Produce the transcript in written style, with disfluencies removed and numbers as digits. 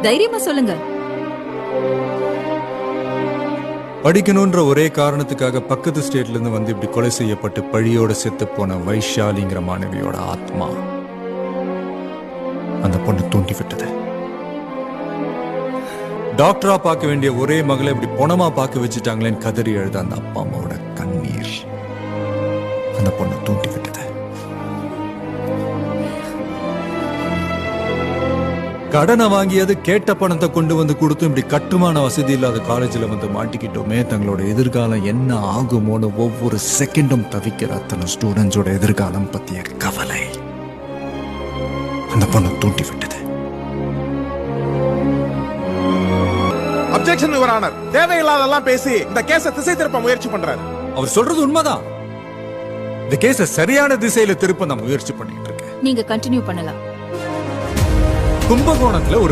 தைரியமா சொல்லுங்க. படிக்கணும்ன்ற ஒரே காரணத்துக்காக பக்கத்து ஸ்டேட்ல இருந்து வந்து இப்படி கொலை செய்யப்பட்டு பழியோட செத்து போன வைஷாலிங்கிற மாணவியோட ஆத்மா அந்த பொண்ணு தூண்டி விட்டது. டாக்டரா பார்க்க வேண்டிய ஒரே மகளை இப்படி பொணமா பார்க்க வச்சுட்டாங்களேன்னு கதறி எழுத அந்த அப்பா அம்மாவோட கண்ணீர் அந்த பொண்ணு தூண்டி விட்டது. கடனை வாங்கியது கேட்ட பணத்தை கொண்டு வந்து கொடுத்தும் இப்படி கட்டுமான வசதி இல்லாத காலேஜில் வந்து மாட்டிக்கிட்டோமே, தங்களோட எதிர்காலம் என்ன ஆகுமோன்னு ஒவ்வொரு செகண்டும் தவிக்கிற அத்தனை ஸ்டூடெண்ட்ஸோட எதிர்காலம் பத்திய கவலை அந்த பொண்ணு தூண்டி விட்டது. Objection your honour. தேவையில்லாதெல்லாம் பேசி இந்த கேஸை திசை திருப்ப முயற்சி பண்றாரு. அவர் சொல்றது உண்மைதான். இந்த கேஸை சரியான திசையில திருப்ப நான் முயற்சி பண்ணிட்டு இருக்கேன். நீங்க கண்டினியூ பண்ணலாம். கும்பகோணத்துல ஒரு